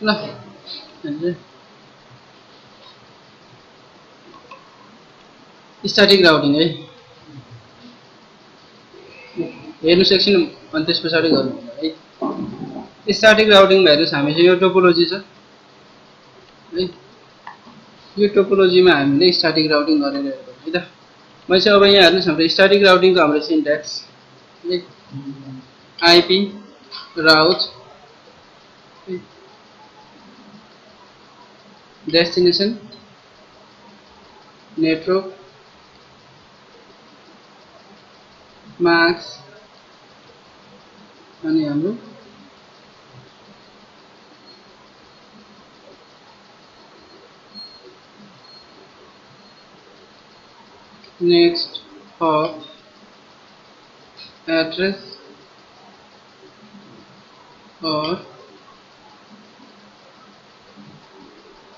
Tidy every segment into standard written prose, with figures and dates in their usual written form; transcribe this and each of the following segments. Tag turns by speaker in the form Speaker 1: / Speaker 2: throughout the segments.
Speaker 1: ल static routing है हेर्नु सेक्सन अनि त्यस पछाडि गर्नु है स्ट्याटिक राउटिङ भएपछि हामीसँग यो टोपोलोजी छ है यो टोपोलोजीमा हामीले स्ट्याटिक राउटिङ गरेर हेर्छौँ है त मैले चाहिँ अब यहाँ हेर्नुहोस् हाम्रो स्ट्याटिक राउटिङको हाम्रो सिन्ट्याक्स है आइपी राउट डेस्टिनेसन नेटवर्क मार्क्स अनि हाम्रो नेक्स्ट हप एड्रेस और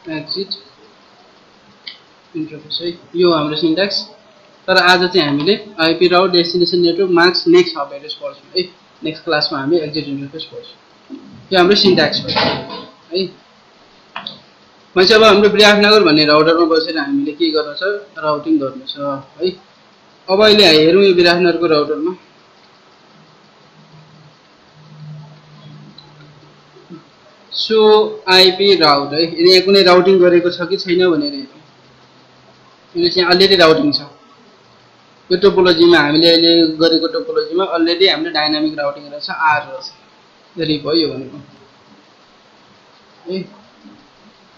Speaker 1: एक्जिट इन्टरफेस है यो हाम्रो सिन्ट्याक्स तर आज चाहिँ हामीले आइपी राउट डेस्टिनेसन नेटवर्क मार्क्स नेक्स्ट हप एड्रेस पढ्छौँ है नेक्स्ट क्लासमा हामी एक्जिट इन्टरफेस पढ्छौँ यो हाम्रो सिन्ट्याक्स हो है मैले अब हाम्रो विराटनगर भन्ने राउटरमा बसेर हामीले के गर्नु छ राउटिङ गर्नु छ है अब अहिले हेरौँ यो विराटनगरको राउटरमा सो आइपी राउट है यहाँ कुनै राउटिङ गरेको छ कि छैन भनेर हेरौँ यो चाहिँ अलरेडी राउटिङ छ यो टोपोलोजीमा हामीले अहिले गरेको टोपोलोजीमा अलरेडी हामीले डाइनामिक राउटिङ रहेछ आर रहेछ रिप हो यो भनेको है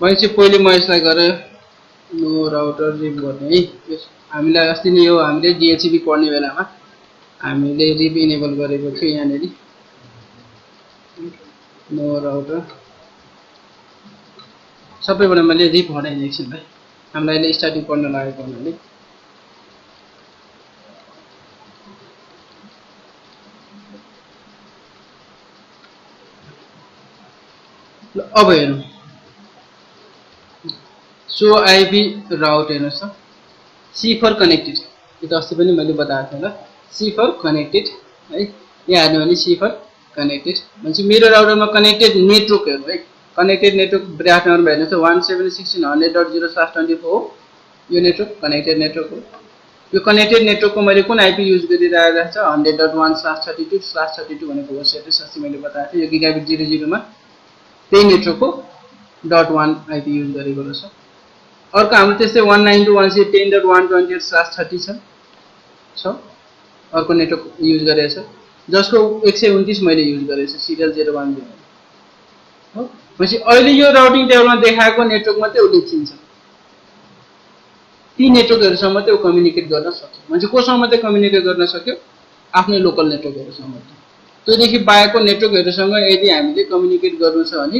Speaker 1: भनेपछि पहिले म यसलाई गरेर नो राउटर रिप गर्ने है हामीलाई अस्ति नै यो हामीले डिएचसिपी पढ्ने बेलामा हामीले रिप इनेबल गरेको थियो यहाँनिर नो राउटर सबैबाट मैले रिप हटाइदिएँ एकछिनलाई हामीलाई अहिले स्टार्टिङ पढ्न लागेको हुनाले अब हेरौँ सो आइपी राउट हेर्नुहोस् त सी फर कनेक्टेड यो त अस्ति पनि मैले बताएको थिएँ ल सी फर कनेक्टेड है यहाँ हेर्नु भने सी फर कनेक्टेड भनेपछि मेरो राउटरमा कनेक्टेड नेटवर्कहरू है कनेक्टेड नेटवर्क विराटनगरमा हेर्नुहोस् त 176.100.0/24 हो यो नेटवर्क कनेक्टेड नेटवर्क हो यो कनेक्टेड नेटवर्कको मैले कुन आइपी युज गरिरहेको छ 100.1/32/32 भनेको होस्ट एड्रेस अस्ति मैले बताएको थिएँ यो गिगाबिट 00 मा त्यही नेटवर्कको .1 आइपी युज गरेको रहेछ अर्को हाम्रो त्यस्तै 192.168.10.128/30 छ अर्को नेटवर्क युज गरेको छ जसको 129 मैले युज गरेको छु सिरियल 010 हो भनेपछि अहिले यो राउटिङ टेबलमा देखाएको नेटवर्क मात्रै उसले चिन्छ ती नेटवर्कहरुसँग मात्रै उ कम्युनिकेट गर्न सक्छ भनेपछि कोसँग मात्रै कम्युनिकेट गर्न सक्यो आफ्नै लोकल नेटवर्कहरुसँग मात्रै त्योदेखि बाहेकको नेटवर्कहरुसँग यदि हामीले कम्युनिकेट गर्नु छ भने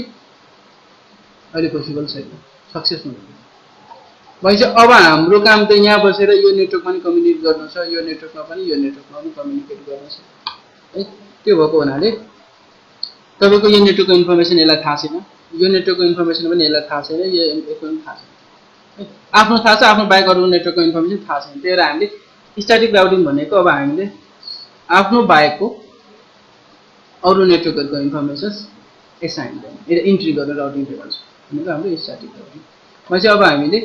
Speaker 1: अहिले पोसिबल छैन सक्सेस हुँदैन भनेपछि अब हाम्रो काम त यहाँ बसेर यो नेटवर्कमा पनि कम्युनिकेट गर्नु छ यो नेटवर्कमा पनि यो नेटवर्कमा पनि कम्युनिकेट गर्नु छ है त्यो भएको हुनाले तपाईको यो नेटवर्कको इन्फर्मेसन यसलाई थाहा छैन यो नेटवर्कको इन्फर्मेसन पनि यसलाई थाहा छैन यो पनि थाहा छैन आफ्नो थाहा छ आफ्नो बाइक अरु नेटवर्कको इन्फर्मेसन थाहा छैन त्यही भएर हामीले स्ट्याटिक राउटिङ भनेको अब हामीले आफ्नो बाइकको अरु नेटवर्कहरुको इन्फर्मेसन एसाइन गर्ने यो इन्ट्री गरेर राउटिङ टेबल भनेको हाम्रो स्ट्याटिक राउटिङ भनेपछि अब हामीले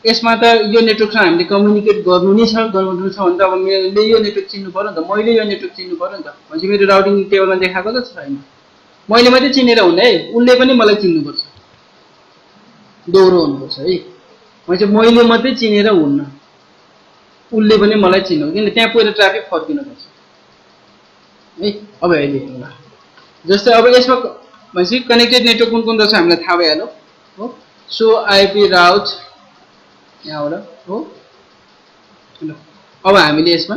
Speaker 1: यसमा त यो नेटवर्कसँग हामीले कम्युनिकेट गर्नु नै छ भने त अब मैले यो नेटवर्क चिन्नु पर्यो नि त मैले यो नेटवर्क चिन्नु पर्यो नि त भनेपछि मेरो राउटिङ टेबलमा देखाएको त छैन मैले मात्रै चिनेर हुन्न है उनले पनि मलाई चिन्नु पर्छ दोहोरो हुनुपर्छ है भनेपछि मैले मात्रै चिनेर हुन्न उनले पनि मलाई चिन्नु किन त्यहाँ पहिला ट्राफिक फर्किनु पर्छ है अब अहिले हेरौँला जस्तै अब यसमा भनेपछि कनेक्टेड नेटवर्क कुन कुन रहेछ हामीलाई थाहा भइहाल्यो हो सो आइपी राउट यहाँबाट हो अब हामीले यसमा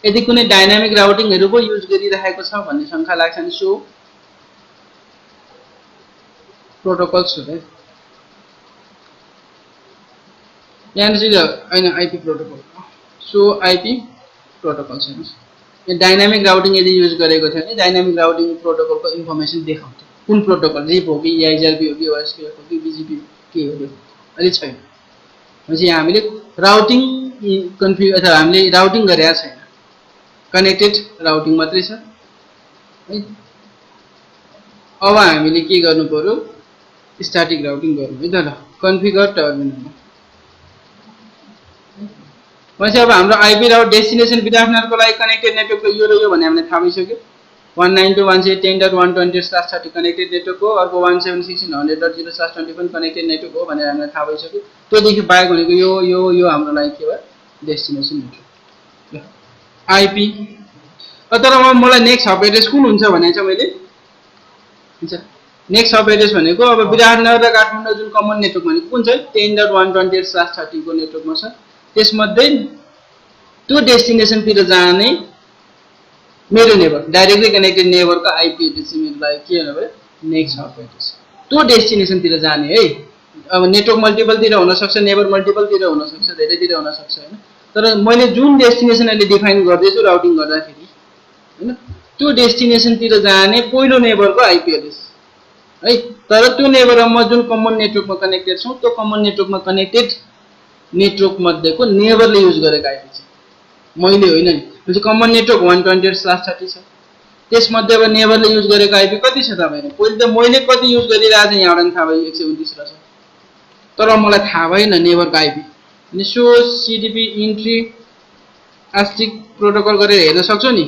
Speaker 1: यदि कुनै डाइनामिक राउटिङहरु पो युज गरिरहेको छ भन्ने शंका लाग्छ नि सो प्रोटोकल्स हो यहाँ चाहिँ हैन IP protocol so IP protocols हेर्नुस् यो डाइनामिक राउटिङ यदि युज गरेको थियो भने डाइनामिक राउटिङ प्रोटोकलको इन्फर्मेसन देखाउँछ कुन प्रोटोकल रिप हो कि आइजरपी हो कि ओएसपीएफ हो कि बीजीपी के हो अहिले छैन भनेपछि यहाँ हामीले राउटिङ कन्फ्युज अथवा हामीले राउटिङ गरेका छैन कनेक्टेड राउटिङ मात्रै छ है अब हामीले के गर्नु पर्यो स्ट्याटिक राउटिङ गर्नु है त ल कन्फिगर टर्मिनलमा पछि अब हाम्रो आइपी राउट डेस्टिनेसन विराटनगरको लागि कनेक्टेड नेटवर्कको यो र यो भने हामीले थाहा भइसक्यो 192.168.10/30 कनेक्टेड नेटवर्क हो अर्को 176.100.0/20 कनेक्टेड नेटवर्क हो भनेर हामीलाई थाहा भइसक्यो त्योदेखि बाहेक भनेको यो हाम्रो लागि के भयो डेस्टिनेसन नेटवर्क आइपी तर अब मलाई नेक्स्ट हब एड्रेस कुन हुन्छ भने चाहिँ मैले हुन्छ नेक्स्ट हब एड्रेस भनेको अब विराटनगर र काठमाडौँ जुन कमन नेटवर्क भनेको कुन छ 10.128/30 को नेटवर्कमा छ त्यसमध्ये त्यो डेस्टिनेसनतिर जाने मेरो नेबर डाइरेक्टली कनेक्टेड नेबरको आइपी एड्रेस चाहिँ मेरो लागि के हो भने नेक्स्ट हब एड्रेस त्यो डेस्टिनेसनतिर जाने है अब नेटवर्क मल्टिपलतिर हुन सक्छ नेबर मल्टिपलतिर हुन सक्छ धेरैतिर हुन सक्छ हैन तर मैले जुन डेस्टिनेसन अहिले डिफाइन गर्दै छु राउटिङ गर्दाखेरि हैन त्यो डेस्टिनेसनतिर जाने पहिलो नेबरको आइपी एड्रेस है तर त्यो नेबरमा जुन कमन नेटवर्कमा कनेक्टेड छौं त्यो कमन नेटवर्कमा कनेक्टेड नेटवर्क मध्येको नेबरले युज गरेको आइपी छ मैले होइन नि जुन कमन नेटवर्क 128/30 छ त्यसमध्ये अब नेबरले युज गरेको आइपी कति छ तपाईहरु पहिले त मैले कति युज गरिरहेको छु यहाँबाट नि थाहा भयो 129 रहेछ तर मलाई थाहा भएन नेबरको आइपी अनि सो सीडीपी इन्ट्री आस्टिक प्रोटोकल गरेर हेर्न सक्छौ नि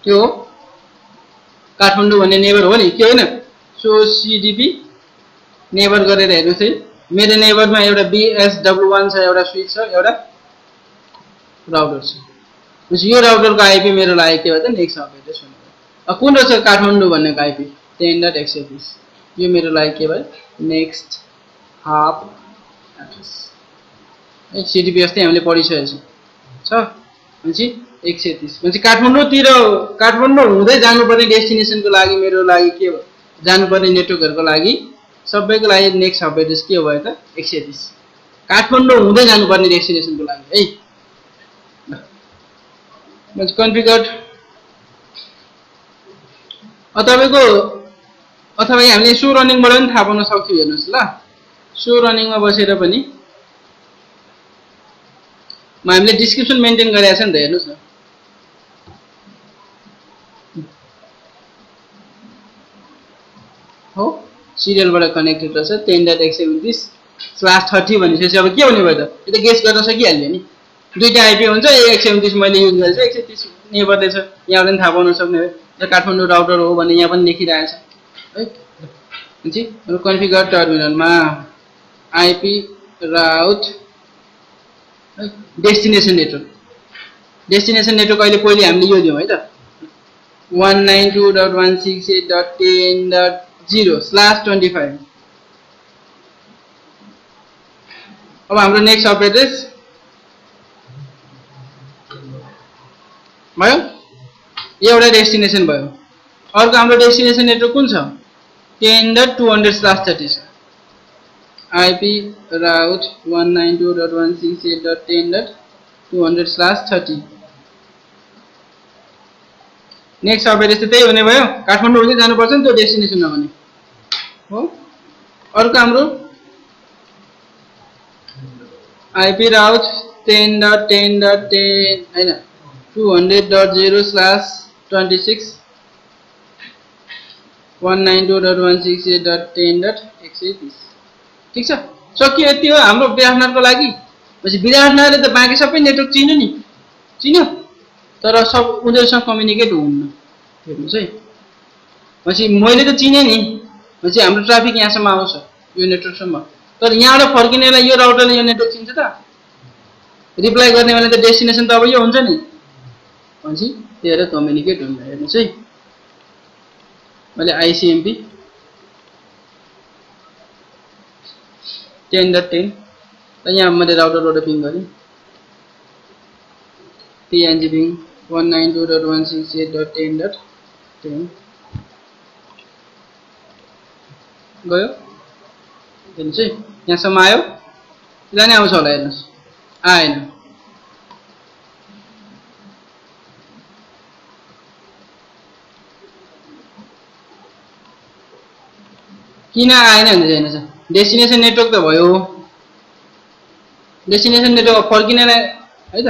Speaker 1: के हो काठमाडौँ भन्ने नेबर हो नि के होइन सो सीडीपी नेबर गरेर हेर्नुस् है मेरो नेबरमा एउटा BSW1 छ एउटा स्विच छ एउटा राउटर छ त्यसो यो राउटरको आइपी मेरो लागि के हो त नेक्स्ट हब एड्रेस हो अब कुन रहेछ काठमाडौँ भन्नेको आइपी 10.130 यो मेरो लागि के भयो नेक्स्ट हब एड्रेस है सीडीपी अस्ति हामीले पढिसकेको छ भनेपछि 130 भनेपछि काठमाडौँ हुँदै जानुपर्ने डेस्टिनेसनको लागि मेरो लागि के हो जानुपर्ने नेटवर्कहरुको लागि सबैको लागि नेक्स्ट हब एड्रेस के हो भयो त 130 काठमाडौँ हुँदै जानुपर्ने डेस्टिनेसनको लागि है भनेपछि कन्फिगर अथवा हामीले सो रनिङबाट पनि थाहा पाउन सक्छौं हेर्नुस् ल सो रनिङमा बसेर पनि हामीले डिस्क्रिप्सन मेन्टेन गरेका छ नि त हेर्नुस् न हो सिरियलबाट कनेक्टेड रहेछ 10.170/30 भनेपछि अब के हुने भयो त यो त गेस गर्न सकिहाल्यो नि दुईटा आइपी हुन्छ 127 मैले युज गरेछ 130 नेबरले छ यहाँबाट पनि थाहा पाउन सक्ने हो र काठमाडौँ राउटर हो भने यहाँ पनि लेखिरहेछ है भनेपछि कन्फिगर टर्मिनलमा आइपी राउट डेस्टिनेसन नेटवर्क अहिले पहिले हामीले यो दियौं है त 192.168.10.0/25 अब हाम्रो नेक्स्ट हब एड्रेस भयो एउटा डेस्टिनेसन भयो अर्को हाम्रो डेस्टिनेसन नेटवर्क कुन छ 10.200/30 IP route 192.168.10.200/30 next hub address त्यही हुने भयो काठमाडौँ हुँदै जानुपर्छ नि त्यो डेस्टिनेसनमा भने हो अर्को हाम्रो IP route 10.10.10 हैन 200.0/26 192.168.10.130 ठीक छ सकियो यति हो हाम्रो विराटनगरको लागि पछि विराटनगरले त बाँकी सबै नेटवर्क चिन्यो नि चिन्यो तर सब उनीहरुसँग कम्युनिकेट हुन्न हेर्नुस् है पछि मैले त चिने नि पछि हाम्रो ट्राफिक यहाँसम्म आउँछ यो नेटवर्कसम्म तर यहाँबाट फर्किनेलाई यो राउटरले यो नेटवर्क चिन्छ त रिप्लाई गर्ने भने त डेस्टिनेसन त अब यो हुन्छ नि पछि त्यही कम्युनिकेट हुन्छ हेर्नुस् है मैले ICMP 10.10 र यहाँ मैले राउटरबाट पिङ गरेँ TNG पिङ 192.168.10.10 गयो हेर्नुस् है यहाँसम्म आयो जाने आउँछ होला हेर्नुस् आएन किन आएन भने हेर्नुस् डेस्टिनेसन नेटवर्क त भयो डेस्टिनेसन नेटवर्क फर्किनेलाई है त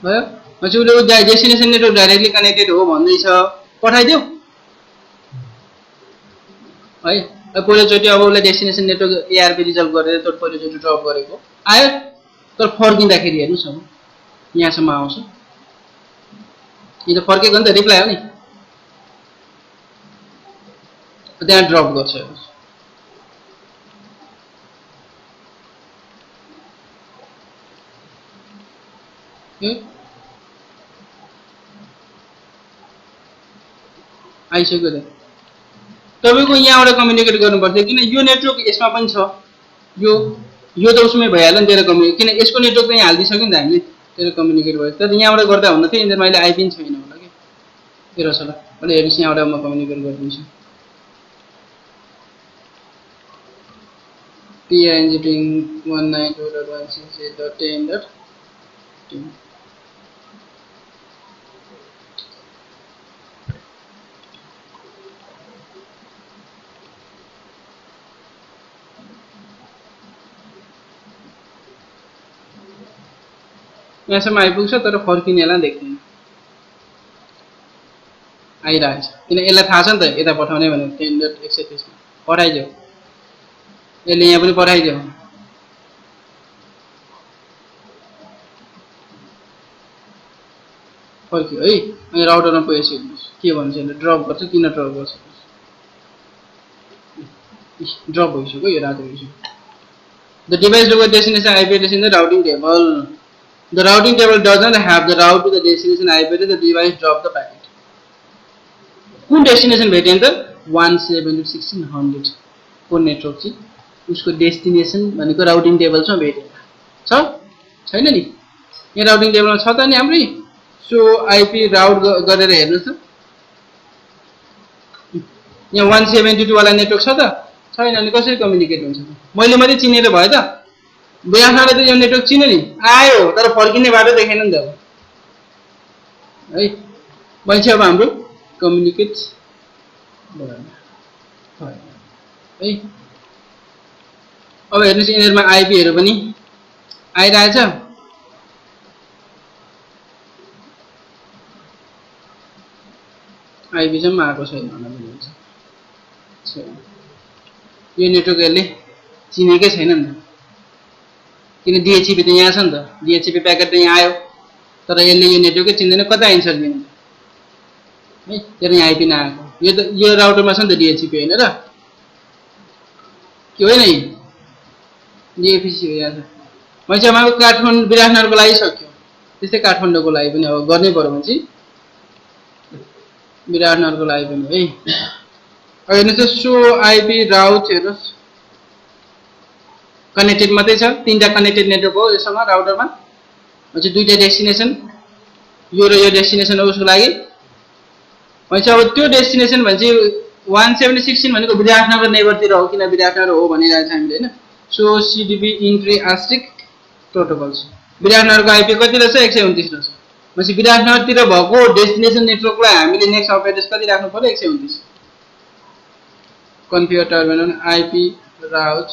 Speaker 1: भयो पछि उसले डेस्टिनेसन नेटवर्क डाइरेक्टली कनेक्टेड हो भन्दैछ पठाइदियो है पहिलोचोटि अब उसले डेस्टिनेसन नेटवर्क एआरपी रिजल्भ गरेर त पहिलोचोटि ड्रप गरेको आयो तर फर्किँदाखेरि हेर्नुस् अब यहाँसम्म आउँछ यो त फर्केको नि त रिप्लाई हो नि त्यहाँ ड्रप गर्छ आइसक्यो त तपाईको यहाँबाट कम्युनिकेट गर्नुपर्छ किन यो नेटवर्क यसमा पनि छ यो यो त उसमै भइहाल्यो नि तेरो कम्युनिकेट किन यसको नेटवर्क चाहिँ हालिदिइसक्यो नि त हामीले तेरो कम्युनिकेट भयो तर यहाँबाट गर्दा हुन्न थियो यिनीहरूमा अहिले आइपिन छैन होला कि तेरो छ ल अहिले हेर्नुहोस् यहाँबाट म कम्युनिकेट गरिदिन्छु PINGting 192.168.10.2 यहाँसम्म आइपुग्छ तर फर्किनेलाई देख्दैन आइरहेछ किन यसलाई थाहा छ नि त यता पठाउने भनेर 10.130 मा पठाइदियो यसले यहाँ पनि पठाइदियो फर्क्यो है अनि राउटरमा पुगेपछि हेर्नुहोस् के भन्छ यसले ड्रप गर्छ किन ड्रप गर्छ ड्रप भइसक्यो यो रातो भइसक्यो The device local destination IP address in the routing table. The routing table does not have the route to the destination IP address. The device drop the packet. कुन destination भेट्यो नि त 172.1600 को नेटवर्क चाहिँ उसको डेस्टिनेसन भनेको routing टेबलमा भेटेन छ छैन नि यहाँ राउटिङ टेबलमा छ त नि हाम्रै सो आइपी राउट गरेर हेर्नुस् त यहाँ 172 वाला नेटवर्क छ त छैन अनि कसरी कम्युनिकेट हुन्छ मैले मात्रै चिनेर भयो त बिरासनाले त यो नेटवर्क चिन्यो नि आयो तर फर्किने बाटो देखेन नि त है भन्छ अब हाम्रो कम्युनिकेट है अब हेर्नुस् यिनीहरुमा आइपीहरु पनि आइरहेछ आइपी चाहिँ आएको छैन भन्ने भन्छ यो नेटवर्कले चिनेकै छैन नि किन डीएचसीपी त यहाँ छ नि त डीएचसीपी प्याकेट त यहाँ आयो तर यसले यो नेटवर्कै चिन्दैन कता एन्सर दिने है तेरो यहाँ आइपी नआएको यो राउटरमा छ नि त डीएचसीपी हैन र के होइन डीएफसी हो यहाँ मैले अब काठमाडौँ विराटनगरको लागि सक्यो त्यस्तै काठमाडौँको लागि पनि अब गर्नै पर्यो भने चाहिँ विराटनगरको लागि पनि है हेर्नुहोस् सो आइपी राउट हेर्नुहोस् कनेक्टेड मात्रै छ तीनटा कनेक्टेड नेटवर्क हो यससँग राउटरमा चाहिँ दुईटा डेस्टिनेसन यो र यो डेस्टिनेसन हो उसको लागि भन्छ अब त्यो डेस्टिनेसन भन्छ 176 भनेको विराटनगर नेबरतिर हो किन विराटनगर हो भनिरहेछ हामीले हैन सो सीडीपी इन्ट्री आस्ट्रिक प्रोटोकल्स विराटनगरको आइपी कति रहेछ 129 रहेछ भनेपछि विराटनगरतिर भएको डेस्टिनेसन नेटवर्कलाई हामीले नेक्स्ट अप एड्रेस कति राख्नु पर्यो 129 कन्फिगर टर्मिनल आइपी राउट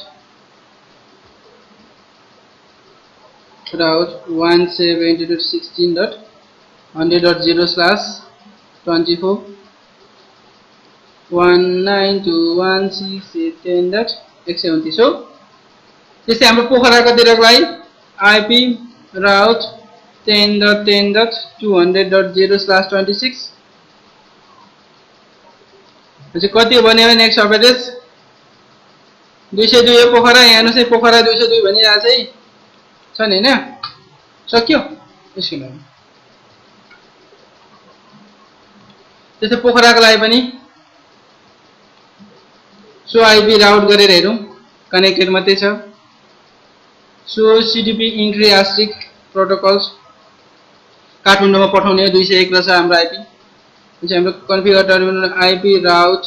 Speaker 1: 172.16.100.0/24 192.168.10.127 हो त्यस्तै हाम्रो पोखराकोतिरको लागि आइपी राउट 10.10.200.0/26 चाहिँ कति हो भने नेक्स्ट अप एड्रेस 202 हो पोखरा यहाँ हेर्नुस् है पोखरा 202 भनिरहेछ है छ नि हैन सक्यो यसको लागि त्यस्तै पोखराको लागि पनि सो आइपी राउट गरेर हेरौँ कनेक्टेड मात्रै छ सो सीडीपी इन्ट्री आस्ट्रिक प्रोटोकल्स काठमाडौँमा पठाउने 201 रहेछ हाम्रो आइपी हाम्रो कन्फिगर टर्मिनल आइपी राउट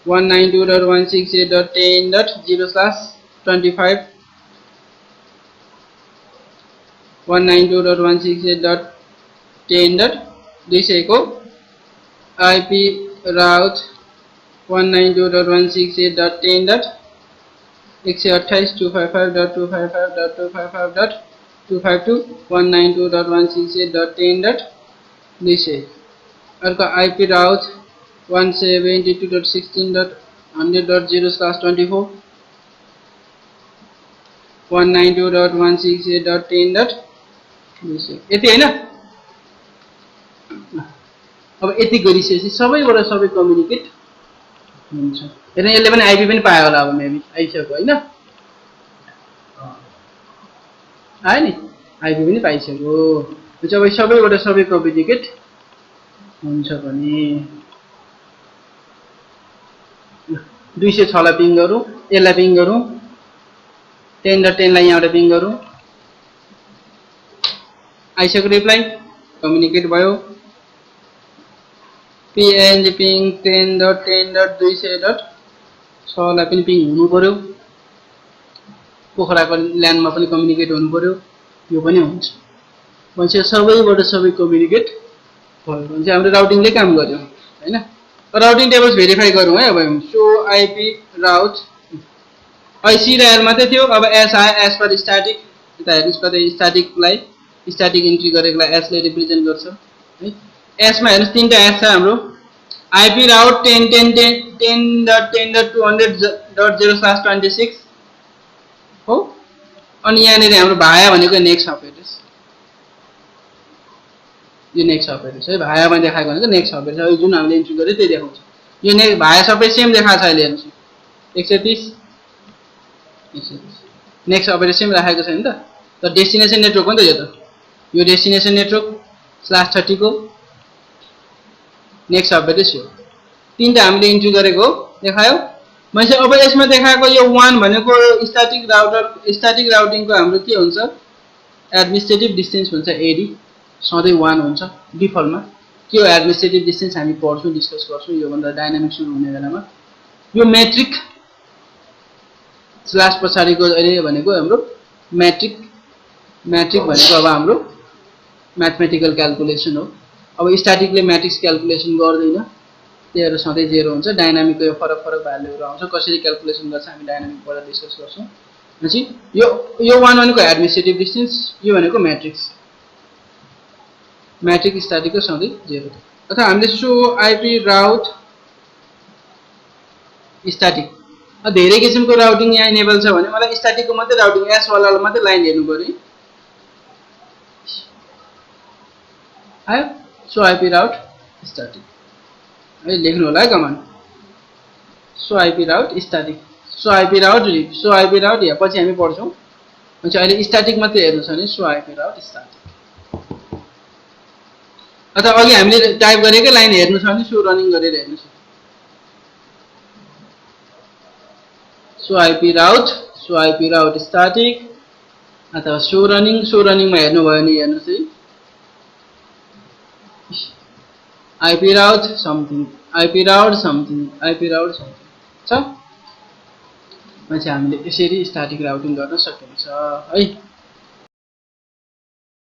Speaker 1: 192.168.10.0/25 192.168.10.201 को आइपी राउट 192.168.10.128.255.255.255. 252.192.168.10.200 अर्को आईपी राउट 172.16.100.0/24 192.168.10.200 यति हैन अब यति गरिसकेपछि सबैबाट सबै कम्युनिकेट हुन्छ हेर्न यसले पनि आईपी पनि पायो होला अब मेबी आइसक्यो हैन आयो नि आईपी पनि पाइसक्यो हुन्छ अब सबैबाट सबै कम्युनिकेट हुन्छ भने 206 लाई पिङ गरौँ यसलाई पिङ गरौँ 10.10 लाई यहाँबाट पिङ गरौँ आइसक्यो रिप्लाई कम्युनिकेट भयो png पिङ 10.10.200.6 लाई पनि पिङ हुनु पर्यो पोखराको ल्यान्डमा पनि कम्युनिकेट हुनु पर्यो यो पनि हुन्छ भन्छ सबैबाट सबै कम्युनिकेट भयो भने चाहिँ हाम्रो राउटिङले काम गर्यो हैन राउटिङ टेबल्स भेरिफाई गरौँ है अब सो आईपी राउट आईसी र एल मात्रै थियो अब एस आए एस फर स्ट्याटिक यता हेर्नुस् कतै स्ट्याटिकलाई स्ट्याटिक इन्ट्री गरेकोलाई एस ले रिप्रेजेन्ट गर्छ है एस मा हेर्नुस् तीनटा एस छ हाम्रो आईपी राउट 10.10.10.200.0/26 हो अनि यहाँनिर हाम्रो भाया भनेको नेक्स्ट हप एड्रेस यो नेक्स्ट हप एड्रेस है भायामा देखाएको भनेको नेक्स्ट हप एड्रेस जुन हामीले इन्ट्री गर्यो त्यही देखाउँछ यो नेक्स्ट भाया सबै सेम देखाएको छ अहिले हेर्नुस् 130 नेक्स्ट हप एड्रेस सेम राखेको छ नि त डेस्टिनेसन नेटवर्क हो नि त यो डेस्टिनेसन नेटवर्क /30 को नेक्स्ट हप एड्रेस हो तीनटा हामीले इन्ट्री गरेको देखायो मैले अब यसमा देखाएको यो 1 भनेको स्ट्याटिक राउटिङको हाम्रो के हुन्छ एडमिनिस्ट्रेटिभ डिस्टेन्स हुन्छ एडी सधैं 1 हुन्छ डिफल्टमा के हो एडमिनिस्ट्रेटिभ डिस्टेन्स हामी पढ्छौं डिस्कस गर्छौं यो भन्दा डायनामिक सुरु हुने बेलामा यो मेट्रिक स्ल्याश पछाडीको अहिले भनेको हाम्रो मेट्रिक भनेको अब हाम्रो म्याथमेटिकल क्याल्कुलेसन हो अब स्ट्याटिकले म्याट्रिक्स क्याल्कुलेसन गर्दैन त्यही सधैं 0 हुन्छ डायनामिकको यो फरक भ्यालुहरु आउँछ कसरी क्याल्कुलेसन गर्छ हामी डायनामिकबाट डिस्कस गर्छौं पछि यो 1 भनेको एडमिनिस्ट्रेटिभ डिस्टेन्स यो भनेको म्याट्रिक स्ट्याटिकको सधैं 0 अथवा हामीले सो आईपी राउट स्ट्याटिक धेरै किसिमको राउटिङ यहाँ इनेबल छ भने मलाई स्ट्याटिकको मात्रै राउटिङ एस वालाले मात्रै लाइन हेर्नु पर्यो आयो सो आईपी राउट स्ट्याटिक है लेख्नु होला है command so IP route static so IP route यहाँ पछि हामी पढ्छौं हुन्छ अहिले स्ट्याटिक मात्रै हेर्नु छ भने सो आईपी राउट स्ट्याटिक अथवा अघि हामीले टाइप गरेकै लाइन हेर्नु छ भने सो रनिङ गरेर हेर्नु छ सो आईपी राउट स्ट्याटिक अथवा सो रनिङमा हेर्नु भयो भने हेर्नुस् है आईपी राउट समथिङ छ पछि हामीले यसरी स्ट्याटिक राउटिङ गर्न सकिन्छ है